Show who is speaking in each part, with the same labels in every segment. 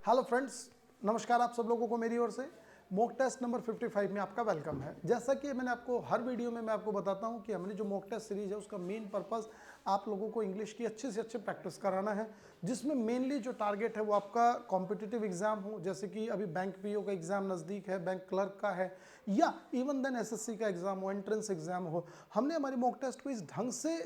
Speaker 1: Hello friends, नमस्कार आप सब लोगों को मेरी ओर से मॉक टेस्ट नंबर 55 में आपका वेलकम है। जैसा कि मैंने आपको हर वीडियो में मैं आपको बताता हूं कि हमने जो मॉक टेस्ट सीरीज है उसका मेन पर्पस आप लोगों को इंग्लिश की अच्छे से अच्छे प्रैक्टिस कराना है, जिसमें मेनली जो टारगेट है वो आपका कॉम्पिटिटिव एग्जाम हो, जैसे कि अभी बैंक पीओ का एग्जाम नज़दीक है, बैंक क्लर्क का है, या इवन देन एसएससी का एग्जाम हो, एंट्रेंस एग्जाम हो। हमने हमारी मॉक टेस्ट को इस ढंग से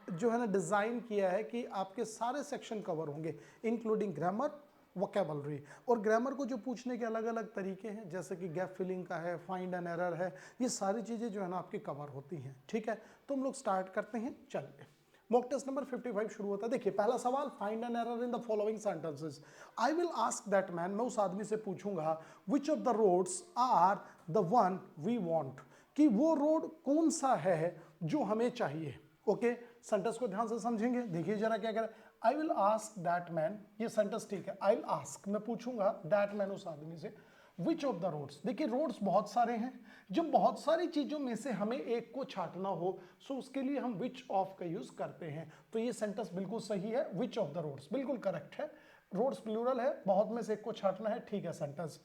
Speaker 1: जो है ना डिज़ाइन किया है कि आपके सारे सेक्शन कवर होंगे, इंक्लूडिंग ग्रामर, वोकेबलरी। और ग्रामर को जो पूछने के अलग अलग तरीके हैं, जैसे कि गैप फिलिंग का है, फाइंड एन एरर है, ये सारी चीज़ें जो है ना आपकी कवर होती हैं। ठीक है, तो हम लोग स्टार्ट करते हैं। चलिए, मॉक टेस्ट नंबर 55 शुरू होता है। देखिए, पहला सवाल, find an error in the following sentences. I will ask that man, मैं उस आदमी से पूछूंगा, which of the roads are the one we want, कि वो रोड कौन सा है जो हमें चाहिए। ओके, सेंटेंस को ध्यान से समझेंगे। देखिए जरा क्या कह रहा है, I will ask that man, ये सेंटेंस ठीक है। आई विल आस्क, मैं पूछूंगा दैट मैन, उस आदमी से, विच ऑफ द रोड्स। देखिए रोड्स बहुत सारे हैं, जब बहुत सारी चीजों में से हमें एक को छांटना हो सो उसके लिए हम विच ऑफ का यूज करते हैं। तो ये सेंटेंस बिल्कुल सही है, विच ऑफ द रोड्स बिल्कुल करेक्ट है। रोड्स प्लूरल है, बहुत में से एक को छांटना है, ठीक है sentence.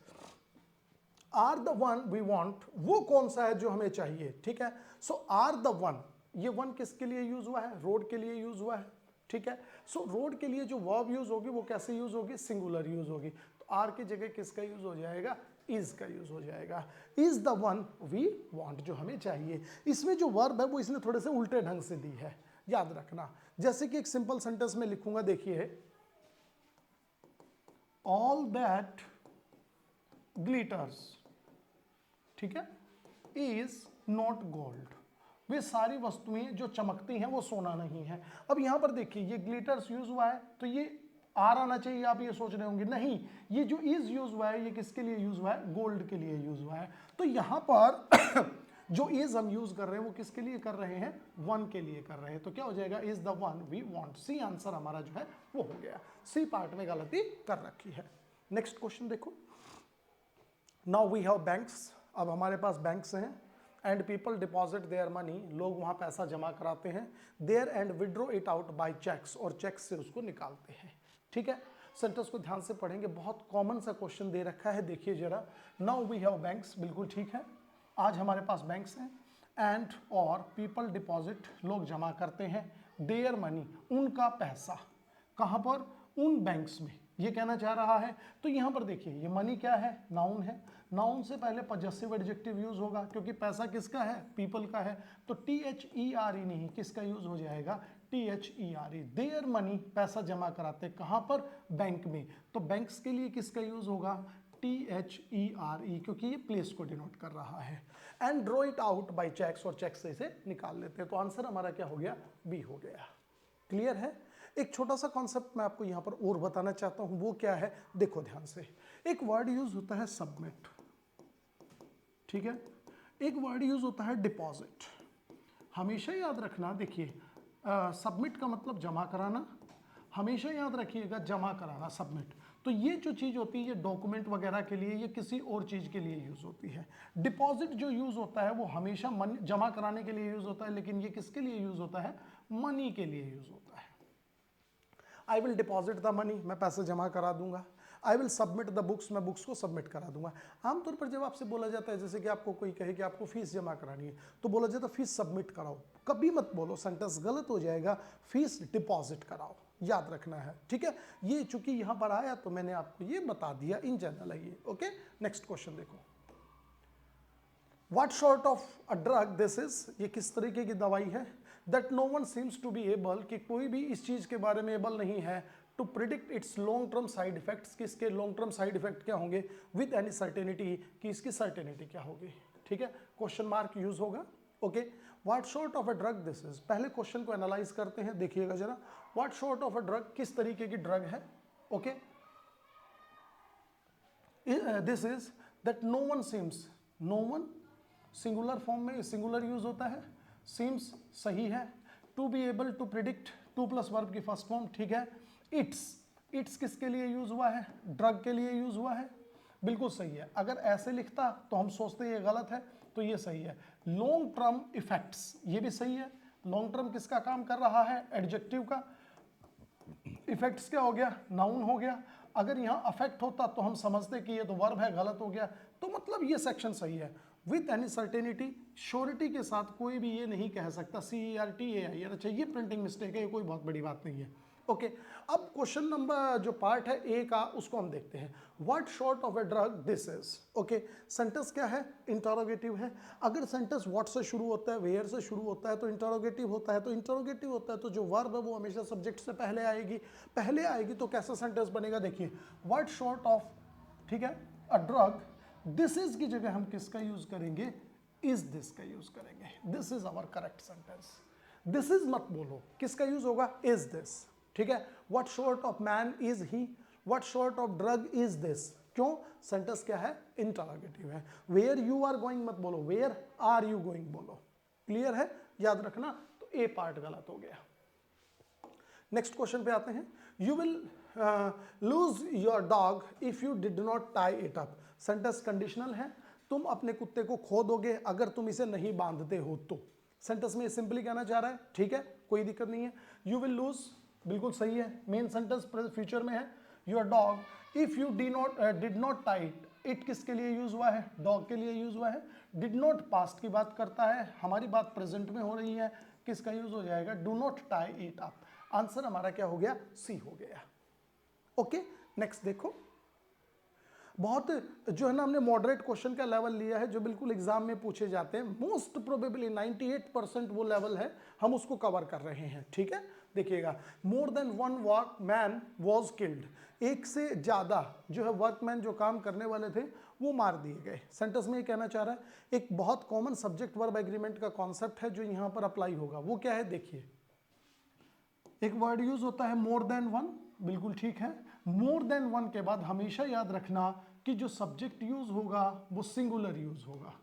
Speaker 1: Are the one we want, वो कौन सा है जो हमें चाहिए। ठीक है, सो आर द वन, ये वन किसके लिए यूज हुआ है, रोड के लिए यूज हुआ है। ठीक है, सो रोड के लिए जो वर्ब यूज होगी वो कैसे यूज होगी, सिंगुलर यूज होगी। तो आर की जगह किसका यूज हो जाएगा, इज का यूज हो जाएगा। Is the one we want, जो हमें चाहिए। इसमें जो वर्ब है वो इसने थोड़े से उल्टे ढंग से दी है, याद रखना। जैसे कि एक सिंपल सेंटेंस में लिखूंगा, देखिए, ऑल दैट ग्लिटर्स, ठीक है, इज नॉट गोल्ड, वे सारी वस्तुएं जो चमकती हैं वो सोना नहीं है। अब यहां पर देखिए, ये ग्लिटर्स यूज हुआ है तो ये आर आना चाहिए, आप ये सोच रहे होंगे, नहीं, ये जो इज यूज हुआ है ये किसके लिए यूज हुआ है, गोल्ड के लिए यूज हुआ है। तो यहां पर जो इज हम यूज कर रहे हैं वो किसके लिए कर रहे हैं, वन के लिए कर रहे हैं। तो क्या हो जाएगा, is the one we want. C answer हमारा जो है वो हो गया। सी पार्ट में गलती कर रखी है। नेक्स्ट क्वेश्चन देखो, नाउ वी हैव बैंक्स, अब हमारे पास बैंक्स हैं, and people deposit their money, लोग वहाँ पैसा जमा कराते हैं, there and withdraw it out by cheques, और चेक से उसको निकालते हैं। ठीक है, सेंटेंस को ध्यान से पढ़ेंगे, बहुत कॉमन सा क्वेश्चन दे रखा है, देखिए जरा। नाउ वी हैव बैंक्स, बिल्कुल ठीक है, आज हमारे पास बैंक्स हैं, एंड और पीपल डिपॉजिट, लोग जमा करते हैं, देयर मनी, उनका पैसा, कहाँ पर, उन बैंक्स में, ये कहना चाह रहा है। तो यहां पर देखिए, ये मनी क्या है, नाउन है, नाउन से पहले पजेसिव एडजेक्टिव यूज होगा, क्योंकि पैसा किसका है, पीपल का है, तो THERE नहीं, किसका यूज हो जाएगा, THERE। देयर मनी, पैसा जमा कराते कहां पर, बैंक में, तो बैंक्स के लिए किसका यूज होगा, THERE, क्योंकि ये प्लेस को डिनोट कर रहा है। And draw it out by cheques, और चेक से इसे निकाल लेते हैं। तो आंसर हमारा क्या हो गया, बी हो गया। क्लियर है। एक छोटा सा कॉन्सेप्ट मैं आपको यहां पर और बताना चाहता हूं, वो क्या है, देखो ध्यान से। एक वर्ड यूज होता है सबमिट, ठीक है, एक वर्ड यूज होता है डिपॉजिट। हमेशा याद रखना, देखिए सबमिट का मतलब जमा कराना, हमेशा याद रखिएगा, जमा कराना, सबमिट। तो ये जो चीज़ होती है ये डॉक्यूमेंट वगैरह के लिए, ये किसी और चीज़ के लिए यूज़ होती है। डिपॉजिट जो यूज़ होता है वो हमेशा मनी जमा कराने के लिए यूज़ होता है, लेकिन ये किसके लिए यूज़ होता है, मनी के लिए यूज़ होता है। I will deposit the money, मैं पैसे जमा करा दूंगा। I will submit the books, मैं बुक्स को सबमिट करा दूंगा। आमतौर पर जब आपसे बोला जाता है, जैसे कि आपको कोई कहे कि आपको फीस जमा करानी है, तो बोला जाता है फीस सबमिट कराओ। कभी मत बोलो, सेंटेंस गलत हो जाएगा, फीस डिपॉजिट कराओ, याद रखना है। ठीक है, ये चूंकि यहां पर आया तो मैंने आपको ये बता दिया, इन जनरल है ये। ओके, नेक्स्ट क्वेश्चन देखो, What sort of a drug this is, ये किस तरीके की दवाई है, that no one seems to be able, कि कोई भी इस चीज के बारे में एबल नहीं है, to predict its long term side effects, कि इसके long term side effect क्या होंगे, with any certainty, कि इसकी certainty क्या होगी। ठीक है, क्वेश्चन मार्क यूज होगा। Okay, what sort of a drug this is, पहले क्वेश्चन को एनालाइज करते हैं, देखिएगा जरा। what sort of a drug, किस तरीके की ड्रग है। Okay, this is that no one seems, no one singular form में सिंगुलर यूज होता है, सीम्स सही है, to be able to predict, to plus verb की फर्स्ट फॉर्म, ठीक है। इट्स, इट्स किसके लिए यूज हुआ है, ड्रग के लिए यूज हुआ है, बिल्कुल सही है। अगर ऐसे लिखता तो हम सोचते ये गलत है, तो ये सही है। लॉन्ग टर्म इफेक्ट्स, ये भी सही है। लॉन्ग टर्म किसका काम कर रहा है, एडजेक्टिव का। इफेक्ट्स क्या हो गया, नाउन हो गया। अगर यहाँ अफेक्ट होता तो हम समझते कि ये तो वर्ब है, गलत हो गया। तो मतलब ये सेक्शन सही है। विथ एनी सर्टेनिटी, श्योरिटी के साथ कोई भी ये नहीं कह सकता CERTAI, अच्छा ये प्रिंटिंग मिस्टेक है, ये कोई बहुत बड़ी बात नहीं है। ओके, अब क्वेश्चन नंबर जो पार्ट है ए का, उसको हम देखते हैं। What sort of a drug this is. Okay, sentence क्या है, इंटरोगेटिव है। अगर सेंटेंस व्हाट से शुरू होता है, वेयर से शुरू होता है तो इंटरोगेटिव होता है, तो इंटरोगेटिव होता है तो जो वर्ब है वो हमेशा सब्जेक्ट से पहले आएगी। तो कैसा सेंटेंस बनेगा, देखिए, व्हाट सॉर्ट ऑफ, ठीक है, अ ड्रग, दिस इज की जगह हम किसका यूज करेंगे, इज दिस का यूज करेंगे। This is our correct sentence. This is मत बोलो, किसका यूज होगा, इज दिस, ठीक है। What sort of man is he, what sort of drug is this, क्यों, सेंटेंस क्या है, इंटरोगेटिव है। वेयर यू आर गोइंग मत बोलो, वेयर आर यू गोइंग बोलो। क्लियर है, याद रखना। तो ए पार्ट गलत हो गया। नेक्स्ट क्वेश्चन पे आते हैं। You will lose your dog if you did not tie it up. Sentence conditional है, तुम अपने कुत्ते को खो दोगे अगर तुम इसे नहीं बांधते हो तो। सेंटेंस में सिंपली कहना चाह रहा है, ठीक है, कोई दिक्कत नहीं है। यू विल लूज बिल्कुल सही है, मेन सेंटेंस फ्यूचर में है। Your dog if you did not tie it किसके लिए यूज हुआ है, डॉग के लिए यूज हुआ है। डिड नॉट पास्ट की बात करता है, हमारी बात प्रेजेंट में हो रही है, किसका यूज हो जाएगा, do not tie it up. Answer हमारा क्या हो गया, सी हो गया। ओके, नेक्स्ट देखो। बहुत जो है ना, हमने मॉडरेट क्वेश्चन का लेवल लिया है जो बिल्कुल एग्जाम में पूछे जाते हैं। मोस्ट प्रोबेबली 98% वो लेवल है, हम उसको कवर कर रहे हैं, ठीक है। देखिएगा, मोर than one workman was killed, एक से ज्यादा जो है वर्कमैन जो काम करने वाले थे वो मार दिए गए। सेंटेंस में ये कहना चाह रहा है, एक बहुत कॉमन सब्जेक्ट वर्ब एग्रीमेंट का कॉन्सेप्ट है जो यहाँ पर अप्लाई होगा। वो क्या है, देखिए, एक वर्ड यूज होता है मोर देन वन, बिल्कुल ठीक है। मोर देन वन के बाद हमेशा याद रखना कि जो सब्जेक्ट यूज होगा वो सिंगुलर यूज होगा,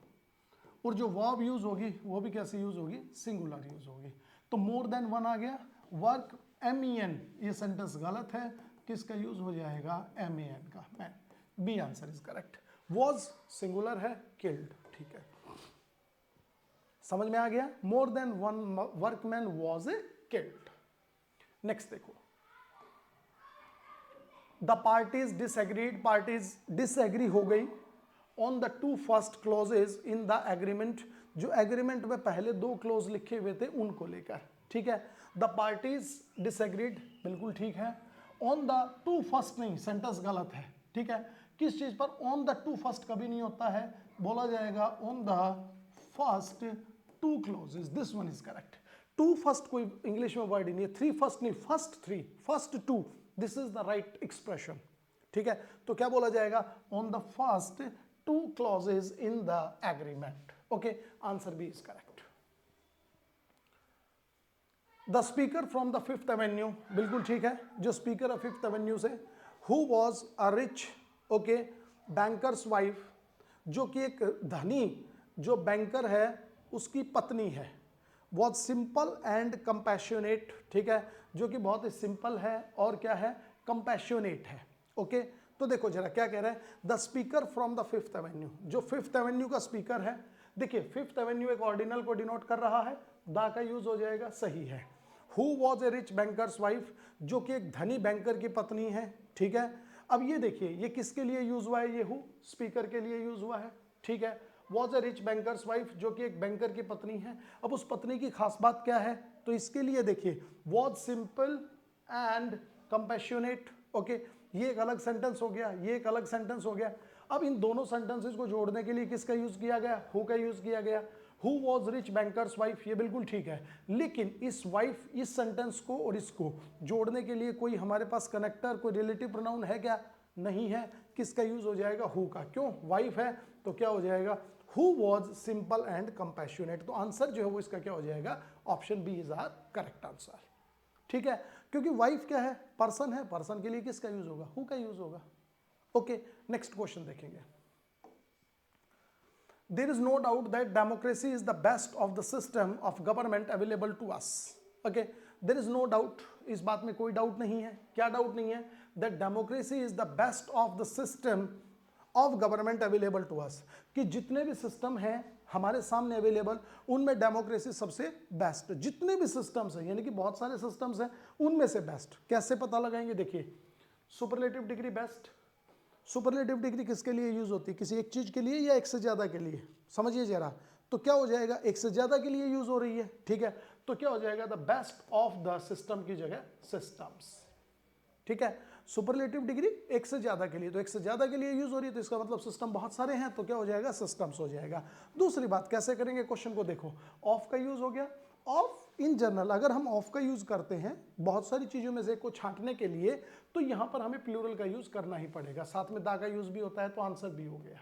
Speaker 1: और जो वर्ब यूज होगी वो भी कैसे यूज होगी, सिंगुलर यूज होगी। तो मोर देन वन आ गया। वर्क MEN, ये सेंटेंस गलत है, किसका यूज हो जाएगा, MAN का, man. B answer is correct. Was singular है, किल्ड, ठीक है, समझ में आ गया। More than one workman was a killed. Next देखो, the parties disagreed, parties disagree हो गई on the two first clauses in the agreement, जो एग्रीमेंट में पहले दो क्लोज लिखे हुए थे उनको लेकर, ठीक है। द पार्टीज डिसएग्रीड, बिल्कुल ठीक है। ऑन द टू फर्स्ट नहीं, सेंटेंस गलत है, ठीक है। किस चीज पर, ऑन द टू फर्स्ट कभी नहीं होता है, बोला जाएगा on the first two clauses, this one is correct. Two first कोई इंग्लिश में वर्ड ही नहीं है, थ्री फर्स्ट नहीं, first three, first two, this is the right expression, ठीक है। तो क्या बोला जाएगा, on the first two clauses in the agreement. Okay, answer B is correct. The speaker from the Fifth Avenue, बिल्कुल ठीक है, जो स्पीकर है फिफ्थ एवेन्यू से। Who was a rich, okay, bankers wife, जो कि एक धनी जो बैंकर है उसकी पत्नी है। वॉज सिंपल एंड कंपैशनेट, ठीक है, जो कि बहुत ही सिंपल है और क्या है, कंपैशनेट है। ओके, तो देखो जरा क्या कह रहा है, the speaker from the Fifth Avenue, जो फिफ्थ एवेन्यू का स्पीकर है। देखिए, फिफ्थ एवेन्यू एक ऑर्डिनल को डिनोट कर रहा है, द का यूज हो जाएगा, सही है। Who was a rich bankers wife, जो कि एक धनी बैंकर की पत्नी है, ठीक है। अब ये देखिए, ये किसके लिए यूज हुआ है, ये हु स्पीकर के लिए यूज हुआ है, ठीक है। Was a rich bankers wife, जो कि एक बैंकर की पत्नी है। अब उस पत्नी की खास बात क्या है, तो इसके लिए देखिए, was simple and compassionate, okay, ये एक अलग सेंटेंस हो गया, ये एक अलग सेंटेंस हो गया। अब इन दोनों सेंटेंसेस को जोड़ने के लिए किसका यूज किया गया, हु का यूज किया गया। Who was rich bankers wife, ये बिल्कुल ठीक है, लेकिन इस वाइफ, इस सेंटेंस को और इसको जोड़ने के लिए कोई हमारे पास कनेक्टर, कोई रिलेटिव प्रोनाउन है क्या, नहीं है। किसका यूज हो जाएगा, हु का, क्यों, वाइफ है तो क्या हो जाएगा, who was simple and compassionate. तो आंसर जो है वो इसका क्या हो जाएगा, option B is our correct answer, ठीक है। क्योंकि वाइफ क्या है, पर्सन है, पर्सन के लिए किसका यूज होगा, हु का यूज होगा। ओके, नेक्स्ट क्वेश्चन देखेंगे। There is no doubt that democracy is the best of the system of government available to us. Okay, there is no doubt, इस बात में कोई डाउट नहीं है। क्या डाउट नहीं है, that democracy is the best of the system of government available to us, कि जितने भी सिस्टम हैं हमारे सामने अवेलेबल, उनमें डेमोक्रेसी सबसे बेस्ट। जितने भी सिस्टम्स हैं, यानी कि बहुत सारे सिस्टम्स हैं, उनमें से बेस्ट। कैसे पता लगाएंगे, देखिए, superlative degree best. Superlative degree किसके लिए यूज होती है? किसी एक चीज के लिए या एक से ज्यादा के लिए? समझिए जरा। तो क्या हो जाएगा? एक से ज्यादा के लिए यूज हो रही है, ठीक है, तो क्या हो जाएगा? The best of the system की जगह सिस्टम्स, ठीक है। सुपरलेटिव डिग्री एक से ज्यादा के लिए, तो एक से ज्यादा के लिए यूज हो रही है, तो इसका मतलब सिस्टम बहुत सारे हैं, तो क्या हो जाएगा? सिस्टम्स हो जाएगा। दूसरी बात कैसे करेंगे क्वेश्चन को, देखो ऑफ का यूज हो गया। ऑफ इन जनरल अगर हम ऑफ का यूज करते हैं बहुत सारी चीजों में से को छांटने के लिए, तो यहां पर हमें प्लूरल का यूज करना ही पड़ेगा, साथ में दा का यूज भी होता है, तो आंसर भी हो गया।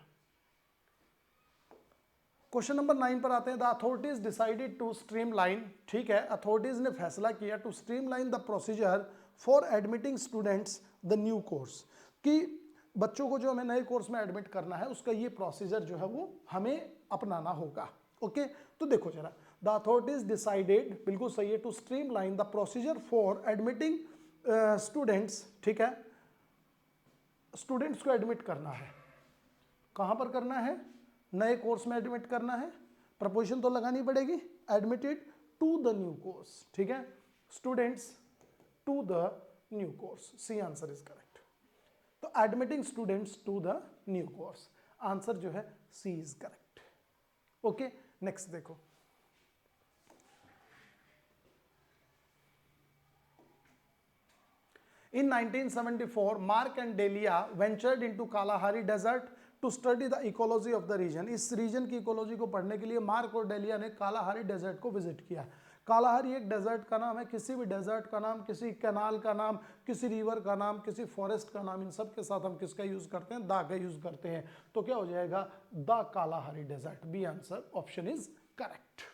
Speaker 1: क्वेश्चन नंबर 9 पर आते हैं। The authorities decided to streamline, ठीक है, अथॉरिटीज ने फैसला किया to streamline the procedure for admitting students the new course, कि बच्चों को जो हमें नए कोर्स में एडमिट करना है उसका ये प्रोसीजर जो है वो हमें अपनाना होगा। ओके, तो देखो जरा, द अथॉरिटीज डिसाइडेड, बिल्कुल सही है, to streamline the procedure for admitting students, ठीक है, स्टूडेंट्स को एडमिट करना है, कहां पर करना है? नए कोर्स में एडमिट करना है, प्रपोजिशन तो लगानी पड़ेगी, admitted to the new course, ठीक है, students to the new course, C answer is correct. तो admitting students to the new course, answer जो है C is correct. Okay, next देखो, in 1974 Mark and Delia ventured into Kalahari desert to study the ecology of the region. इस region की ecology को पढ़ने के लिए मार्क और डेलिया ने कालाहारी डेजर्ट को विजिट किया। कालाहारी एक डेजर्ट का नाम है, किसी भी डेजर्ट का नाम, किसी कैनाल का नाम, किसी रिवर का नाम, किसी फॉरेस्ट का नाम, इन सब के साथ हम किसका यूज करते हैं? दा का यूज करते हैं, तो क्या हो जाएगा? The Kalahari desert, B answer, option is correct.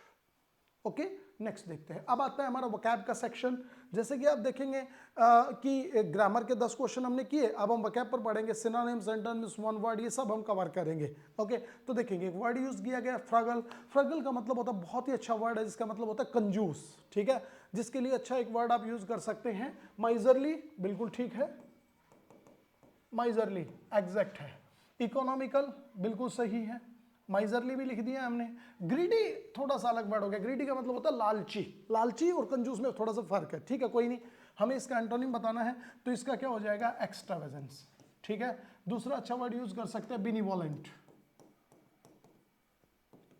Speaker 1: Okay, next देखते हैं। अब आता है हमारा वोकैब का सेक्शन। जैसे कि आप देखेंगे कि ग्रामर के 10 क्वेश्चन हमने किए, अब हम वोकैब पर पढ़ेंगे, सिनोनिम्स, एंटोनिम्स, वन वर्ड, ये सब हम कवर करेंगे। ओके, तो देखेंगे एक वर्ड यूज किया गया फ्रगल। फ्रगल का मतलब होता है, बहुत ही अच्छा वर्ड है, जिसका मतलब होता है कंजूस, ठीक है, जिसके लिए अच्छा एक वर्ड आप यूज कर सकते हैं माइजरली, बिल्कुल ठीक है, माइजरली एग्जैक्ट है। इकोनॉमिकल बिल्कुल सही है, माइजरली भी लिख दिया हमने। ग्रीडी थोड़ा सा अलग वर्ड हो गया, ग्रीडी का मतलब होता है लालची, लालची और कंजूस में थोड़ा सा फर्क है, ठीक है, कोई नहीं, हमें इसका एंटोनिम बताना है, तो इसका क्या हो जाएगा? एक्स्ट्रावेजेंस, ठीक है। दूसरा अच्छा वर्ड यूज कर सकते हैं बिनीवोलेंट।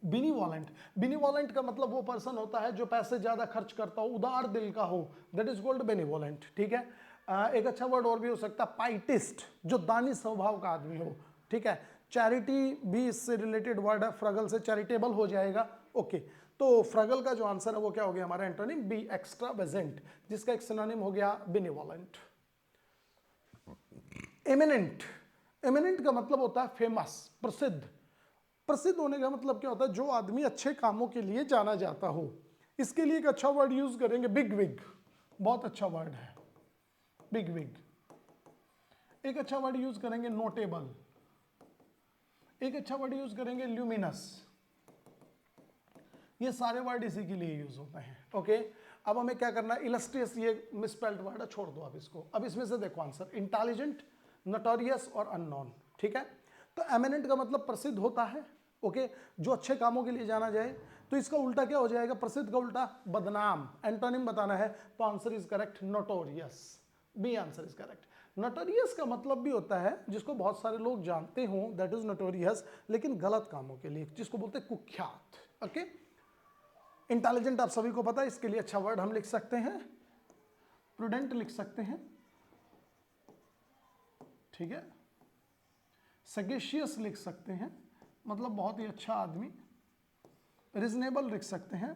Speaker 1: बिनीवोलेंट, बिनीवोलेंट का मतलब वो पर्सन होता है जो पैसे ज्यादा खर्च करता हो, उदार दिल का हो, दैट इज कॉल्ड बेनीवोलेंट, ठीक है। एक अच्छा वर्ड और भी हो सकता है पाइटिस्ट, जो दानी स्वभाव का आदमी हो, ठीक है। चैरिटी भी इससे रिलेटेड वर्ड है, फ्रगल से चैरिटेबल हो जाएगा। ओके, तो फ्रगल का जो आंसर है वो क्या हो गया हमारा? एंटोनिम बी एक्स्ट्रावेजेंट, जिसका एक सिनोनिम हो गया बेनीवोलेंट। एमिनेंट, एमिनेंट का मतलब होता है फेमस, प्रसिद्ध। प्रसिद्ध होने का मतलब क्या होता है? जो आदमी अच्छे कामों के लिए जाना जाता हो। इसके लिए एक अच्छा वर्ड यूज करेंगे बिग विग, बहुत अच्छा वर्ड है बिग विग। एक अच्छा वर्ड यूज करेंगे नोटेबल, एक अच्छा वर्ड यूज करेंगे ल्यूमिनस। ये सारे वर्ड इसी के लिए यूज होते हैं। ओके, अब हमें क्या करना है? इलस्ट्रियस, ये मिसस्पेल्ड वर्ड है, छोड़ दो अब इसको। अब इसमें से देखो आंसर, इंटेलिजेंट, नोटोरियस और अननोन, ठीक है। तो एमिनेंट का मतलब प्रसिद्ध होता है, ओके, जो अच्छे कामों के लिए जाना जाए, तो इसका उल्टा क्या हो जाएगा? प्रसिद्ध का उल्टा बदनाम, एंटोनिम बताना है, तो answer is correct notorious, B answer is correct. Notorious का मतलब भी होता है जिसको बहुत सारे लोग जानते हों, दैट इज नोटोरियस, लेकिन गलत कामों के लिए, जिसको बोलते हैं कुख्यात। ओके, इंटेलिजेंट आप सभी को पता है, इसके लिए अच्छा वर्ड हम लिख सकते हैं प्रूडेंट, लिख सकते हैं, ठीक है। सगेशियस लिख सकते हैं, मतलब बहुत ही अच्छा आदमी। रिजनेबल लिख सकते हैं,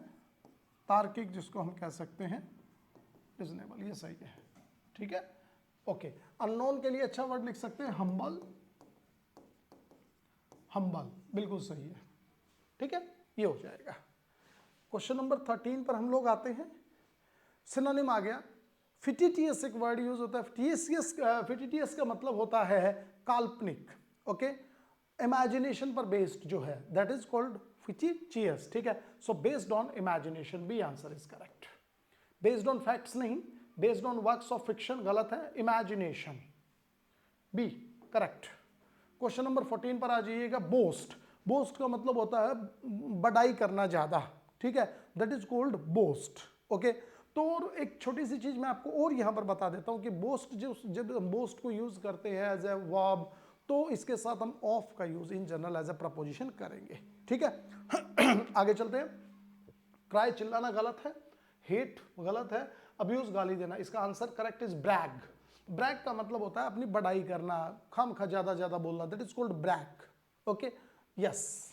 Speaker 1: तार्किक जिसको हम कह सकते हैं, रिजनेबल, ये सही है, ठीक है। ओके, अननोन के लिए अच्छा वर्ड लिख सकते हैं हम्बल, हम्बल बिल्कुल सही है, ठीक है, ये हो जाएगा। क्वेश्चन नंबर 13 पर हम लोग आते हैं। सिनोनिम आ गया, फिटिटियस एक वर्ड यूज होता है। फिटिटियस का मतलब होता है काल्पनिक, ओके, इमेजिनेशन पर बेस्ड जो है, दैट इज कॉल्ड फिटिटियस, ठीक है। So based on imagination, B answer is correct. Based on facts नहीं, based on works of fiction गलत है, imagination, B correct. Question number 14 पर आ जाइएगा। बोस्ट, बोस्ट का मतलब होता है बड़ाई करना ज्यादा, ठीक है, that is called boast, okay. तो और एक छोटी सी चीज मैं आपको और यहां पर बता देता हूं कि बोस्ट, जब हम बोस्ट को यूज करते हैं एज ए वर्ब, तो इसके साथ हम ऑफ का use in general as a preposition करेंगे। ठीक है आगे चलते हैं। क्राई चिल्लाना गलत है, हेट गलत है, अब्यूज गाली देना, इसका answer correct is brag. Brag का मतलब होता है अपनी बड़ाई करना, खामखा ज्यादा बोलना, that is called brag. Okay yes.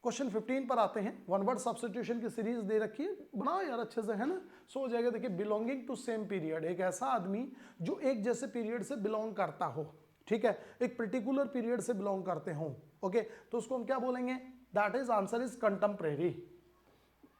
Speaker 1: Question 15 पर आते हैं। वन वर्ड सब्स्टिट्यूशन की सीरीज दे रखी है, बनाओ यार अच्छे से, है ना, सो हो जाएगा। देखिए बिलोंगिंग टू सेम पीरियड, एक ऐसा आदमी जो एक जैसे पीरियड से बिलोंग करता हो, ठीक है, एक पर्टिकुलर पीरियड से बिलोंग करते हो। ओके तो उसको हम क्या बोलेंगे, that is answer is contemporary.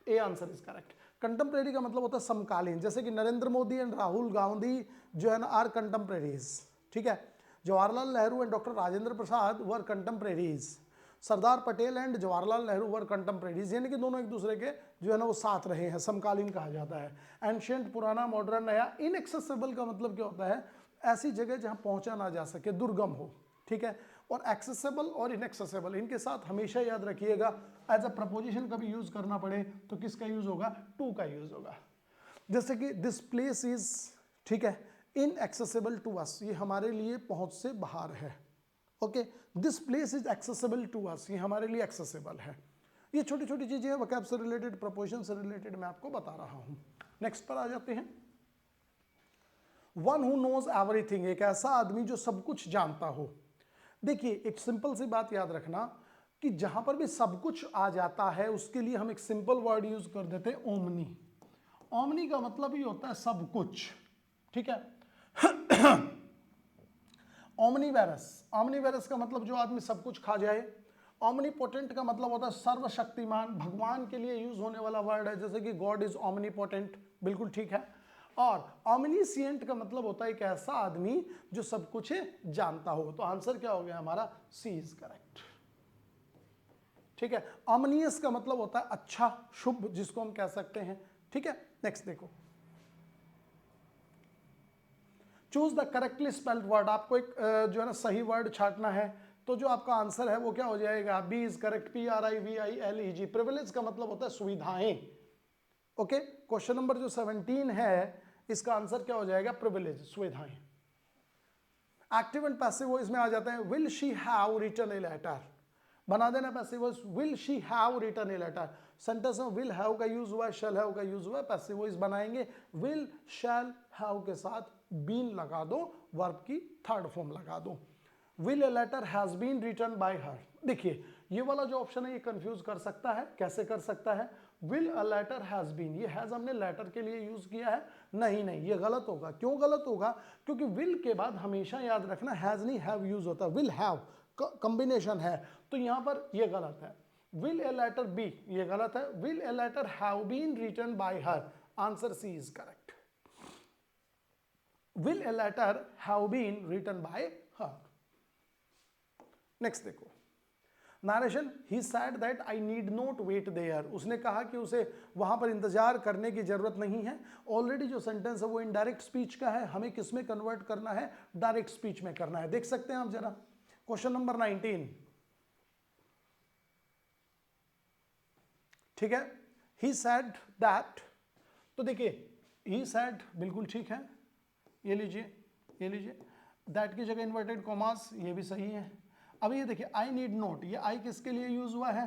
Speaker 1: A answer is correct. Contemporary का मतलब होता है समकालीन, जैसे कि नरेंद्र मोदी एंड राहुल गांधी जो है ना आर कंटेम्परेरीज। ठीक है, Jawaharlal Nehru and doctor Rajendra Prasad were कंटेम्परेरीज। Sardar Patel and Jawaharlal Nehru वर कंटेम्परेरीज, यानी कि दोनों एक दूसरे के जो है ना वो साथ रहे हैं, समकालीन कहा जाता है। एंशियंट पुराना, मॉडर्न नया। इनएक्सेसिबल का मतलब क्या होता है, ऐसी जगह जहां पहुंचा ना जा सके, दुर्गम हो। ठीक है, और एक्सेसिबल और इनएक्सेसिबल इनके साथ हमेशा याद रखिएगा एज अ प्रपोजिशन कभी यूज करना पड़े तो किसका यूज होगा, टू का यूज होगा। जैसे कि दिस प्लेस इज, ठीक है, इनएक्सेसिबल टू अस, ये हमारे लिए पहुंच से बाहर है। Okay, this place is accessible to us, ये हमारे लिए एक्सेसिबल है। ये छोटी छोटी चीजें वोकैब से रिलेटेड, प्रपोजिशन से रिलेटेड मैं आपको बता रहा हूं। नेक्स्ट पर आ जाते हैं। वन हु नोज एवरीथिंग, एक ऐसा आदमी जो सब कुछ जानता हो। देखिए एक सिंपल सी बात याद रखना कि जहां पर भी सब कुछ आ जाता है उसके लिए हम एक सिंपल वर्ड यूज कर देते हैं, ओमनी। ओमनी का मतलब ही होता है सब कुछ। ठीक है ओमनीवेरस, ओमनीवेरस का मतलब जो आदमी सब कुछ खा जाए। ओमनीपोटेंट का मतलब होता है सर्वशक्तिमान, भगवान के लिए यूज होने वाला वर्ड है, जैसे कि गॉड इज ओमनीपोटेंट, बिल्कुल ठीक है। और ओमनीसिएंट का मतलब होता है एक ऐसा आदमी जो सब कुछ जानता हो। तो आंसर क्या हो गया हमारा, सी इज करेक्ट। ठीक है, ओमनियस का मतलब होता है अच्छा, शुभ, जिसको हम कह सकते हैं। ठीक है, नेक्स्ट देखो। Choose the correctly spelled word, आपको एक जो है ना सही वर्ड छांटना है, तो जो आपका आंसर है वो क्या हो जाएगा, B is correct, PRIVILEG। Privilege का मतलब होता है सुविधाएं। ओके, क्वेश्चन नंबर जो 17 है इसका आंसर क्या हो जाएगा, प्रिविलेज, सुविधाएं। एक्टिव एंड पैसिव वॉइस में आ जाते हैं। Will she have written a letter, बना देना passive voice, will she have written a letter. Sentence में विल हैव का यूज हुआ है, शैल हैव का यूज हुआ है, पैसिव वॉइस बनाएंगे, विल शैल हैव के साथ बीन लगा दो, वर्ब की थर्ड फॉर्म लगा दो। Will a letter has been written by her. देखिए ये वाला जो ऑप्शन है ये कंफ्यूज कर सकता है। कैसे कर सकता है, will a letter has been, ये हैज हमने लेटर के लिए यूज किया है, नहीं ये गलत होगा। क्यों गलत होगा, क्योंकि विल के बाद हमेशा याद रखना हैज नहीं हैव यूज होता, विल हैव कॉम्बिनेशन है, तो यहां पर ये गलत है। विल ए लेटर बी, ये गलत है। Will a letter have been written by her, answer C is correct. Will a letter have been written by her. Next देखो, narration, he said that I need not wait there, उसने कहा कि उसे वहां पर इंतजार करने की जरूरत नहीं है। ऑलरेडी जो सेंटेंस है वो इनडायरेक्ट स्पीच का है, हमें किस में कन्वर्ट करना है, डायरेक्ट स्पीच में करना है। देख सकते हैं आप जरा क्वेश्चन नंबर 19। ठीक है, ही सैड दैट, तो देखिए ही सैड बिल्कुल ठीक है, ये लीजिए ये लीजिए, दैट की जगह इन्वर्टेड कॉमास, ये भी सही है। अब ये देखिए आई नीड नोट, ये आई किसके लिए यूज हुआ है,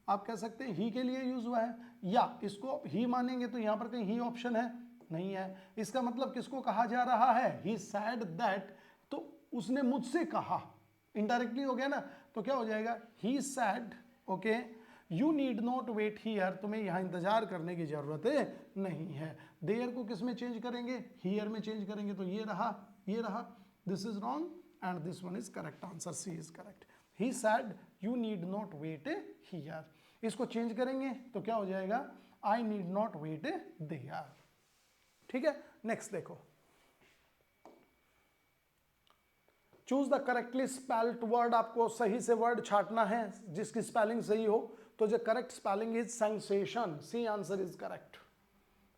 Speaker 1: आप कह सकते हैं ही के लिए यूज हुआ है, या इसको ही मानेंगे तो यहां पर कहीं ही ऑप्शन है, नहीं है। इसका मतलब किसको कहा जा रहा है, ही सैड दैट, तो उसने मुझसे कहा, इनडायरेक्टली हो गया ना, तो क्या हो जाएगा, he said, okay, you need not wait here, तुम्हें यहां इंतजार करने की जरूरत नहीं है। देयर को किस में चेंज करेंगे, हियर में चेंज करेंगे, तो ये रहा, ये रहा, this is wrong and this one is correct, answer C is correct. He said you need not wait here, इसको चेंज करेंगे तो क्या हो जाएगा, I need not wait there। ठीक है, नेक्स्ट देखो, choose the correctly spelled word, आपको सही से वर्ड छाटना है जिसकी स्पेलिंग सही हो, तो जो correct spelling is sensation, C answer is correct.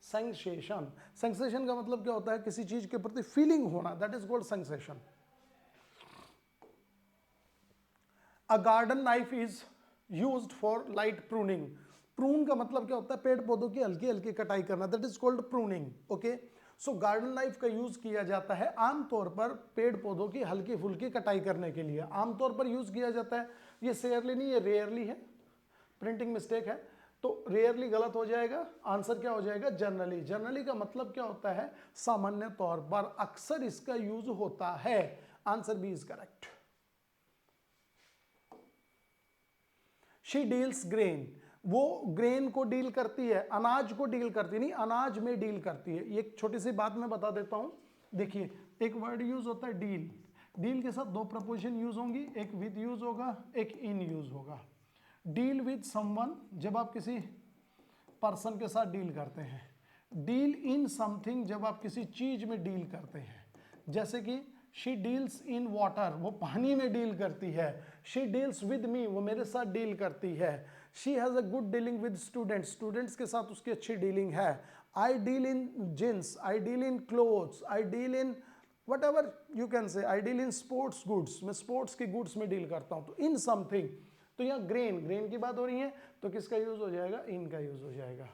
Speaker 1: Sensation, sensation का मतलब क्या होता है, किसी चीज के प्रति फीलिंग होना, that is called sensation. A garden knife is used for light pruning, prune का मतलब क्या होता है, पेड़ पौधों की हल्की हल्की कटाई करना, that is called pruning. Okay, so garden knife का यूज किया जाता है आमतौर पर पेड़ पौधों की हल्की फुल्की कटाई करने के लिए, आमतौर पर यूज किया जाता है। ये शेयरली नहीं, ये रेयरली है, प्रिंटिंग मिस्टेक है, तो रेयरली गलत हो जाएगा। आंसर क्या हो जाएगा, जनरली। जनरली का मतलब क्या होता है, सामान्य तौर पर, अक्सर इसका यूज होता है। Answer B is correct. She deals grain, वो ग्रेन को डील करती है, अनाज को डील करती नहीं, अनाज में डील करती है। ये एक छोटी सी बात मैं बता देता हूं, देखिए एक वर्ड यूज होता है डील, डील के साथ दो प्रपोजिशन यूज होंगी, एक विद यूज होगा, एक इन यूज होगा। डील विद समवन, जब आप किसी पर्सन के साथ डील करते हैं। डील इन समथिंग, जब आप किसी चीज में डील करते हैं, जैसे कि शी डील्स इन वाटर, वो पानी में डील करती है। शी डील्स विद मी, वो मेरे साथ डील करती है। She has a good dealing with students, students के साथ उसकी अच्छी डीलिंग है। I deal in jeans, I deal in clothes, I deal in what ever you can say, I deal in sports goods, मैं sports की goods में deal करता हूं। तो इन समथिंग, तो यहां ग्रेन, ग्रेन की बात हो रही है, तो किसका यूज हो जाएगा, इन का यूज हो जाएगा।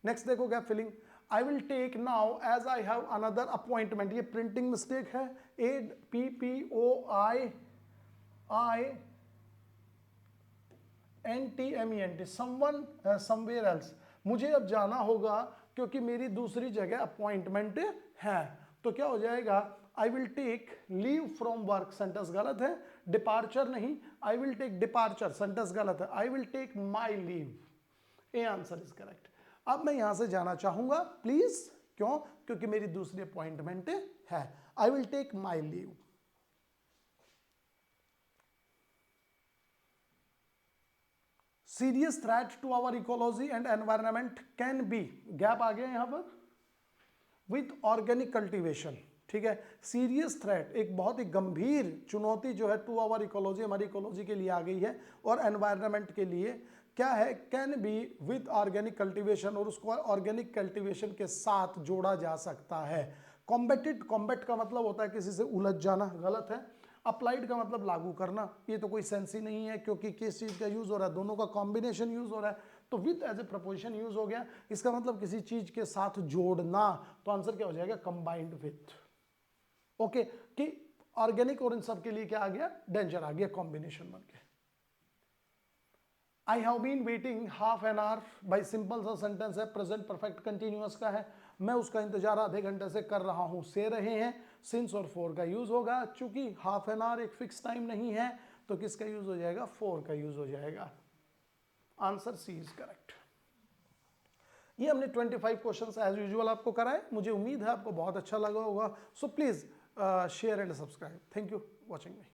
Speaker 1: नेक्स्ट देखो gap filling, I will take now as I have another appointment, ये प्रिंटिंग मिस्टेक है। A P P O I I N T M E N T, someone somewhere else, मुझे अब जाना होगा क्योंकि मेरी दूसरी जगह अपॉइंटमेंट है। तो क्या हो जाएगा, I will take leave from work, sentence गलत है, डिपार्चर नहीं, I will take departure, sentence गलत है, I will take my leave, A answer is correct. अब मैं यहां से जाना चाहूंगा प्लीज, क्यों, क्योंकि मेरी दूसरी अपॉइंटमेंट है। I will take my leave. Serious threat to our ecology and environment can be, gap आ गया यहां पर, विथ ऑर्गेनिक कल्टीवेशन। ठीक है, सीरियस थ्रेट, एक बहुत ही गंभीर चुनौती जो है टू आवर इकोलॉजी, हमारी इकोलॉजी के लिए आ गई है, और एनवायरनमेंट के लिए क्या है, can be with organic cultivation, और उसको ऑर्गेनिक कल्टीवेशन के साथ जोड़ा जा सकता है। कॉम्बेटेड, कॉम्बेट का मतलब होता है किसी से उलझ जाना, गलत है। अप्लाइड का मतलब लागू करना, ये तो कोई सेंस ही नहीं है, क्योंकि किस चीज का यूज हो रहा है, दोनों का कॉम्बिनेशन यूज हो रहा है। तो with as a preposition use हो गया, इसका मतलब किसी चीज के साथ जोड़ना, तो आंसर क्या हो जाएगा, कंबाइंड विथ। ओके, कि ऑर्गेनिक और इन सब के लिए क्या आ गया, डेंजर आ गया, कॉम्बिनेशन बन के। I have been waiting half an hour, बाई सिंपल सा सेंटेंस है, प्रेजेंट परफेक्ट कंटिन्यूअस का है, मैं उसका इंतजार आधे घंटे से कर रहा हूं, से रहे हैं, सिंस और फोर का यूज होगा। चूंकि हाफ एन आवर एक फिक्स टाइम नहीं है, तो किसका यूज हो जाएगा, फोर का यूज हो जाएगा। Answer C is correct. ये हमने 25 क्वेश्चंस एज यूजुअल आपको कराए, मुझे उम्मीद है आपको बहुत अच्छा लगा होगा। So please share and subscribe. Thank you watching me.